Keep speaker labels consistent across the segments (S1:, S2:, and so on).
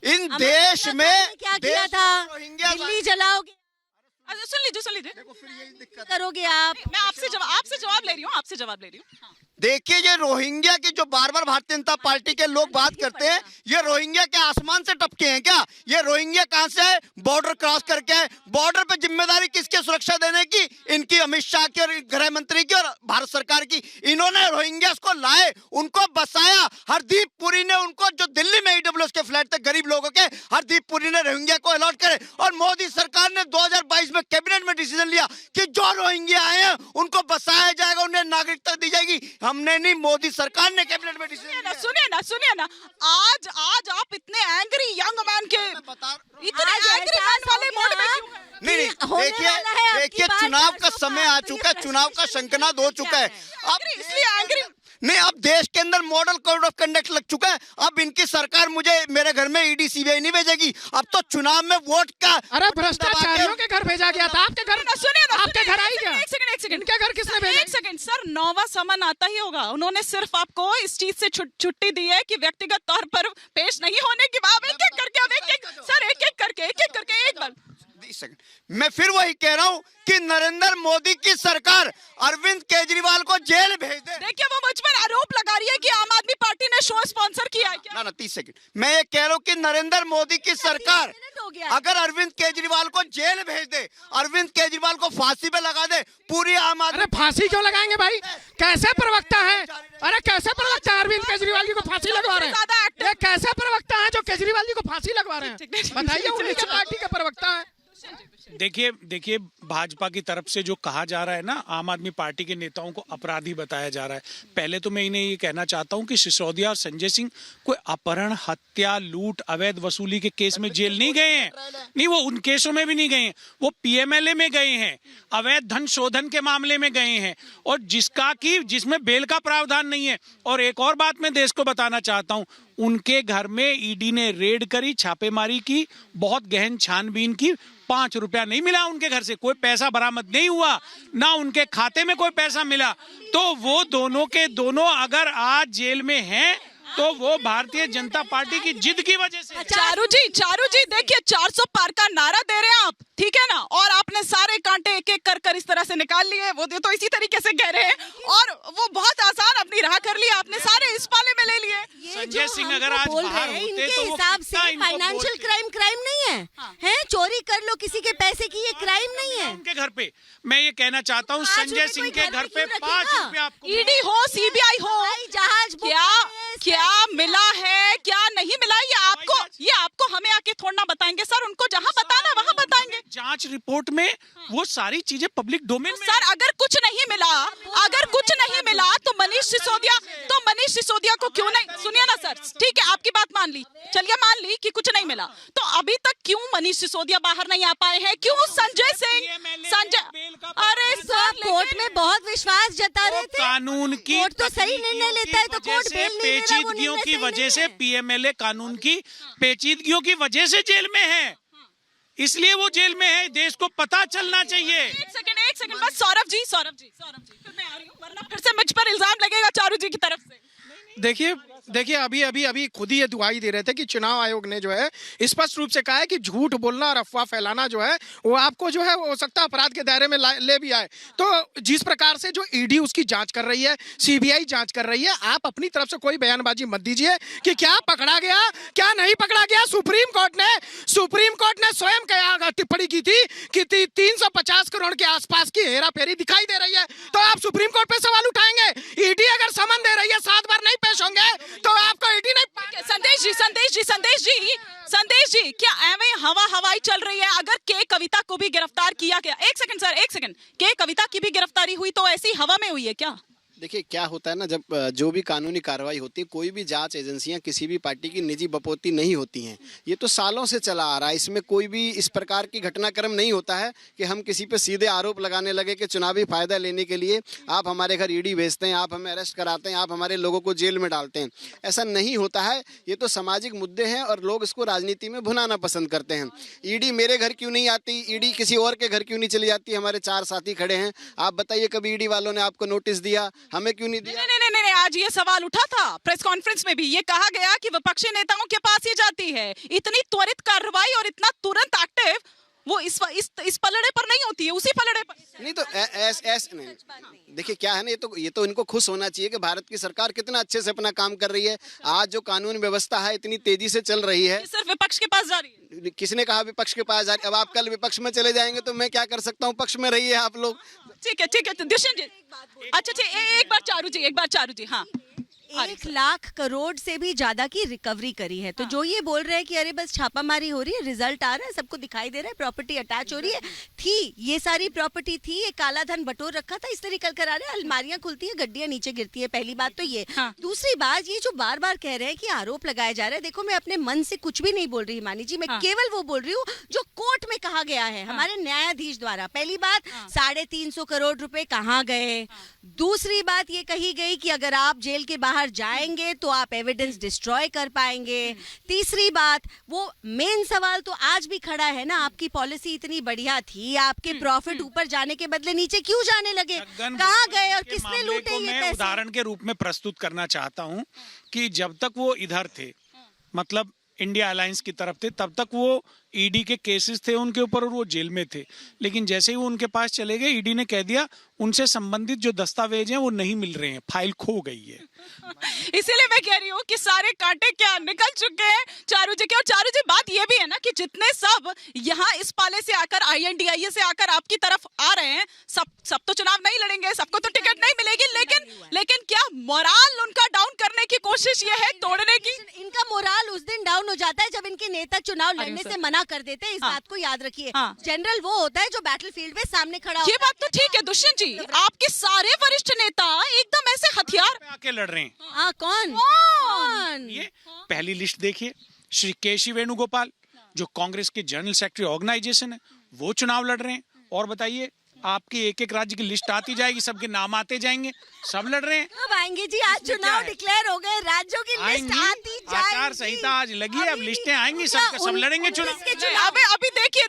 S1: इन देश में
S2: क्या किया था?
S1: रोहिंग्या
S2: दिल्ली जलाओगे,
S3: सुन लीजिए
S1: देखो फिर यही दिक्कत।
S2: करोगे आप?
S3: मैं आपसे जवाब ले रही हूँ।
S1: देखिए ये रोहिंग्या की जो बार बार भारतीय जनता पार्टी के लोग बात करते हैं, ये रोहिंग्या के आसमान से टपके हैं क्या? ये रोहिंग्या कहां से है? बॉर्डर क्रॉस करके है। बॉर्डर पे जिम्मेदारी किसकी सुरक्षा देने की? इनकी, अमित शाह की और गृह मंत्री की और भारत सरकार की। इन्होंने रोहिंग्या को लाए, उनको बसाया। हरदीप पुरी ने उनको, जो दिल्ली में ईडब्ल्यूएस के फ्लैट थे गरीब लोगों के, हरदीप पुरी ने रोहिंग्या को अलॉट करे। और मोदी सरकार ने 2022 में कैबिनेट में डिसीजन लिया कि जो रोहिंग्या आए हैं उनको बसाया जाएगा, उन्हें नागरिकता दी जाएगी। हमने नहीं, मोदी सरकार ने कैबिनेट में डिसीजन लिया।
S3: सुनिए ना, आज आप इतने एंग्री यंग मैन के, इतने एंग्री मैन वाले मोड में क्यों हैं?
S1: नहीं, देखिए चुनाव का समय आ चुका है, चुनाव का शंखनाद हो चुका है। अब
S3: इसलिए एंग्री
S1: नहीं, अब देश के अंदर मॉडल कोड ऑफ कंडक्ट लग चुका है। अब इनकी सरकार मुझे मेरे घर में ईडी सीबीआई नहीं भेजेगी। अब तो चुनाव में वोट का,
S4: अरे भ्रष्टाचारियों के घर भेजा गया था, आपके घर, आपके घर आई क्या?
S3: एक सेकंड
S4: इनके घर किसने भेजा?
S3: एक सेकंड सर, 9वां समन आता ही होगा। उन्होंने सिर्फ आपको इस चीज से छुट्टी दी है कि व्यक्तिगत तौर पर पेश नहीं होने की बात। एक एक करके एक बार
S1: मैं फिर वही कह रहा हूँ कि नरेंद्र मोदी की सरकार अरविंद केजरीवाल को जेल भेज दे।
S3: देखिए वो मुझ पर आरोप लगा रही है कि आम आदमी पार्टी ने शो स्पॉन्सर किया है क्या?
S1: ना 30 सेकंड, मैं ये कह रहा हूँ कि नरेंद्र मोदी की सरकार अगर अरविंद केजरीवाल को जेल भेज दे, अरविंद केजरीवाल को फांसी पे लगा दे, पूरी आम आदमी।
S4: अरे फांसी क्यों लगाएंगे भाई? कैसे प्रवक्ता है? अरे कैसे प्रवक्ता है अरविंद केजरीवाल जी को फांसी लगवा रहे हैं? ये कैसे प्रवक्ता है जो केजरीवाल जी को फांसी लगवा रहे हैं? बताइए, उन्हीं के पार्टी के प्रवक्ता है।
S5: देखिए भाजपा की तरफ से जो कहा जा रहा है ना, आम आदमी पार्टी के नेताओं को अपराधी बताया जा रहा है। पहले तो मैं इन्हें ये कहना चाहता हूं कि सिसोदिया और संजय सिंह कोई अपहरण, हत्या, लूट, अवैध वसूली के केस में जेल नहीं गए हैं। नहीं, वो उन केसों में भी नहीं गए हैं। वो पीएमएलए में गए हैं, अवैध धन शोधन के मामले में गए हैं, और जिसमें बेल का प्रावधान नहीं है। और एक और बात मैं देश को बताना चाहता हूं, उनके घर में ईडी ने रेड करी, छापेमारी की, बहुत गहन छानबीन की। 5 रुपया नहीं मिला उनके घर से, कोई पैसा बरामद नहीं हुआ, ना उनके खाते में कोई पैसा मिला। तो वो दोनों के दोनों अगर आज जेल में हैं तो वो भारतीय जनता पार्टी की जिद की वजह से।
S3: चारू जी देखिए, 400 पार का नारा दे रहे हैं आप, ठीक है ना? और आपने सारे कांटे एक एक कर इस तरह से निकाल लिए। वो तो इसी तरीके से कह रहे हैं, और वो बहुत आसान अपनी राह कर लिया, आपने सारे इस पाले में ले लिए।
S5: संजय सिंह अगर आज बाहर होते तो वो
S2: हिसाब से फाइनेंशियल क्राइम नहीं है, है चोरी कर लो किसी के पैसे की, ये क्राइम नहीं है।
S5: उनके घर पे मैं ये कहना चाहता हूँ, संजय सिंह के घर पे 5 रुपया आपको,
S3: ईडी हो, सीबीआई हो,
S2: जहाज
S3: क्या मिला है, क्या नहीं मिला, ये आपको हमें आके थोड़ा बताएंगे सर। उनको जहाँ बताना वहाँ बताएंगे।
S5: जांच रिपोर्ट में वो सारी चीजें पब्लिक डोमेन में।
S3: सर अगर कुछ नहीं मिला तो मनीष सिसोदिया को क्यों नहीं? सुनिए ना सर, ठीक है आपकी बात मान ली, चलिए मान ली कि कुछ नहीं मिला, तो अभी तक क्यों मनीष सिसोदिया बाहर नहीं आ पाए हैं? क्यों संजय सिंह? अरे सर
S2: कोर्ट में बहुत विश्वास जता रहे थे,
S5: कानून की
S2: कोर्ट तो सही निर्णय लेता है, तो कोर्ट बेल नहीं दे रहा, वो
S5: पेचीदगियों की
S2: निर्णय
S5: वजह
S2: सही
S5: से,
S2: नहीं है।
S5: पीएमएलए कानून की पेचीदगियों की वजह से जेल में है, इसलिए वो जेल में है। देश को पता चलना चाहिए।
S3: एक सेकंड बस। सौरभ जी फिर मैं आ रही हूँ, वरना फिर से मुझ पर इल्जाम लगेगा चारू जी की तरफ से।
S4: देखिए अभी खुद ही ये दुहाई दे रहे थे कि चुनाव आयोग ने जो है स्पष्ट रूप से कहा है कि झूठ बोलना और अफवाह फैलाना जो है वो आपको जो है हो सकता है अपराध के दायरे में ले भी आए। तो जिस प्रकार से जो ईडी उसकी जांच कर रही है, सीबीआई जांच कर रही है, आप अपनी तरफ से कोई बयानबाजी मत दीजिए कि क्या पकड़ा गया क्या नहीं पकड़ा गया। सुप्रीम कोर्ट ने स्वयं टिप्पणी की थी कि 350 करोड़ के आसपास की हेरा फेरी दिखाई दे रही है। तो आप सुप्रीम कोर्ट पे सवाल उठाएंगे? ईडी अगर समन दे रही है 7 बार नहीं पेश होंगे तो आपको ईडी नहीं।
S3: संदेश जी क्या एवं हवाई चल रही है? अगर के कविता को भी गिरफ्तार किया गया, एक सेकंड, के कविता की भी गिरफ्तारी हुई तो ऐसी हवा में हुई है क्या?
S6: देखिए क्या होता है ना, जब जो भी कानूनी कार्रवाई होती है, कोई भी जांच एजेंसियां किसी भी पार्टी की निजी बपोती नहीं होती हैं। ये तो सालों से चला आ रहा है, इसमें कोई भी इस प्रकार की घटनाक्रम नहीं होता है कि हम किसी पे सीधे आरोप लगाने लगे कि चुनावी फायदा लेने के लिए आप हमारे घर ईडी भेजते हैं, आप हमें अरेस्ट कराते हैं, आप हमारे लोगों को जेल में डालते हैं। ऐसा नहीं होता है। ये तो सामाजिक मुद्दे हैं और लोग इसको राजनीति में भुनाना पसंद करते हैं। ईडी मेरे घर क्यों नहीं आती, ईडी किसी और के घर क्यों नहीं चली जाती? हमारे 4 साथी खड़े हैं, आप बताइए कभी ईडी वालों ने आपको नोटिस दिया? हमें क्यों नहीं दिया?
S3: नहीं, आज ये सवाल उठा था प्रेस कॉन्फ्रेंस में भी, ये कहा गया कि विपक्षी नेताओं के पास ये जाती है। इतनी त्वरित कार्रवाई और इतना तुरंत एक्टिव वो इस पलड़े पर नहीं होती है, उसी पलड़े पर
S6: नहीं तो ऐसे नहीं। देखिए क्या है ना, ये तो इनको खुश होना चाहिए कि भारत की सरकार कितना अच्छे से अपना काम कर रही है। आज जो कानून व्यवस्था है इतनी तेजी से चल रही है।
S3: सिर्फ विपक्ष के पास जा रही है।
S6: किसने कहा विपक्ष के पास जा रही? अब आप कल विपक्ष में चले जाएंगे तो मैं क्या कर सकता हूँ? पक्ष में रहिए आप लोग।
S3: ठीक है तो दुष्यंत जी, अच्छा एक बार चारू जी, हाँ
S2: 1 लाख करोड़ से भी ज्यादा की रिकवरी करी है। तो जो ये बोल रहे हैं कि अरे बस छापामारी हो रही है, रिजल्ट आ रहा है, सबको दिखाई दे रहा है, प्रॉपर्टी अटैच हो रही है, थी ये सारी प्रॉपर्टी थी, ये काला धन बटोर रखा था, इससे निकल कर आ रहे हैं, अलमारियां खुलती है, गड्डियां नीचे गिरती है। पहली बात तो ये। दूसरी बात, ये जो बार बार कह रहे हैं कि आरोप लगाया जा रहा है, देखो मैं अपने मन से कुछ भी नहीं बोल रही हिमानी जी, मैं केवल वो बोल रही हूँ जो कोर्ट में कहा गया है हमारे न्यायाधीश द्वारा। पहली बात, 350 करोड़ रुपए कहाँ गए। दूसरी बात ये कही गई कि अगर आप जेल के बाहर जाएंगे तो आप एविडेंस डिस्ट्रॉय कर पाएंगे। तीसरी बात, वो मेन सवाल तो आज भी खड़ा है ना, आपकी पॉलिसी इतनी बढ़िया थी, आपके प्रॉफिट ऊपर जाने के बदले नीचे क्यों जाने लगे, कहाँ गए और किसने लूटे ये पैसे?
S5: उदाहरण के रूप में प्रस्तुत करना चाहता हूं कि जब तक वो इधर थे, मतलब इंडिया अलायंस की तरफ थे, तब तक वो ईडी के केसेस थे उनके ऊपर और वो जेल में थे। लेकिन जैसे ही वो उनके पास चले गए, ईडी ने कह दिया उनसे संबंधित जो दस्तावेज हैं वो नहीं मिल रहे हैं, फाइल खो गई है।
S3: इसीलिए मैं कह रही हूँ कि सारे कांटे क्या निकल चुके हैं चारू जी के। और चारू जी, बात ये भी है ना कि जितने सब यहाँ इस पाले से आकर, INDIA से आकर आपकी तरफ आ रहे हैं, सब तो चुनाव नहीं लड़ेंगे, सबको तो टिकट नहीं मिलेगी, लेकिन क्या मोराल उनका डाउन करने की कोशिश ये है, तोड़ने की?
S2: इनका मोराल उस दिन डाउन हो जाता है जब इनके नेता चुनाव लड़ने से मना कर देते हैं। इस बात को याद रखिए। जनरल वो होता है जो बैटलफील्ड में सामने खड़ा होता है।
S3: ये बात तो ठीक है दुष्यंत जी, आपके सारे वरिष्ठ नेता एकदम ऐसे हथियार
S5: आके लड़ रहे हैं।
S2: हाँ, कौन?
S5: ये पहली लिस्ट देखिए, श्री केसी वेणुगोपाल जो कांग्रेस के जनरल सेक्रेटरी ऑर्गेनाइजेशन है, वो चुनाव लड़ रहे हैं। और बताइए, आपकी एक राज्य की लिस्ट आती जाएगी, सबके नाम आते जाएंगे, सब लड़ रहे हैं।
S2: कब आएंगे जी? आज चुनाव डिक्लेयर हो गए, राज्यों की लिस्ट आती जाएगी।
S5: आचार संहिता आज लगी है, अब लिस्टें आएंगी, सब लड़ेंगे चुनाव।
S3: अभी देखिए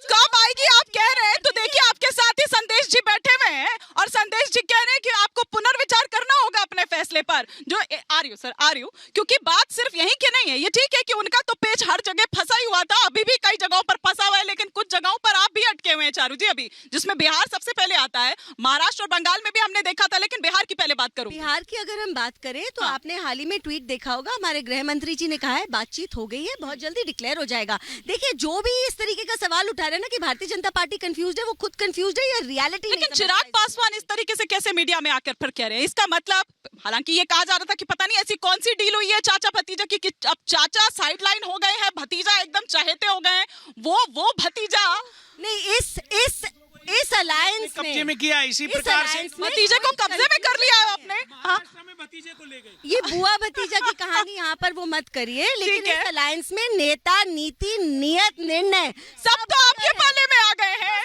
S3: कब आएगी आप कह रहे हैं, तो देखिए आपके साथ ही संदेश जी बैठे हुए हैं और संदेश जी कह रहे हैं कि आपको पुनर्विचार करना होगा अपने फैसले पर। जो आ रही हूँ क्योंकि बात सिर्फ यही की नहीं है। ये ठीक है कि उनका तो पेच हर जगह फंसा ही हुआ था, अभी भी कई जगहों पर फंसा हुआ है, लेकिन कुछ जगहों पर आप भी अटके हुए हैं चारू जी, अभी जिसमें बिहार सबसे पहले आता है। महाराष्ट्र और बंगाल में भी हमने देखा था, लेकिन बिहार की पहले बात करूं।
S2: बिहार की अगर हम बात करें तो आपने हाल ही में ट्वीट देखा होगा, हमारे गृह मंत्री जी ने कहा है बातचीत हो गई है, बहुत जल्दी डिक्लेयर हो जाएगा। देखिए, जो भी इस तरीके का सवाल उठा रहे हैं ना कि भारतीय जनता पार्टी कंफ्यूज्ड है, वो खुद कंफ्यूज्ड है या रियलिटी नहीं।
S3: लेकिन चिराग पासवान इस तरीके से कैसे मीडिया में आकर फिर कह रहे हैं? इसका मतलब, हालांकि ये कहा जा रहा था कि पता नहीं ऐसी कौन सी डील हुई है चाचा भतीजा की, कि अब चाचा साइडलाइन हो गए हैं, भतीजा एकदम चहेते हो गए हैं। वो भतीजा
S2: नहीं, इस अलायंस
S5: कब्जे में किया, इसी प्रकार से
S3: भतीजे को कब्जे में कर लिया है आपने।
S5: महाराष्ट्र में भतीजे को ले गए।
S2: ये बुआ भतीजा की कहानी यहाँ पर वो मत करिए, लेकिन इस अलायंस में नेता, नीति, नियत, निर्णय
S3: सब तो आपके पल्ले में आ गए हैं।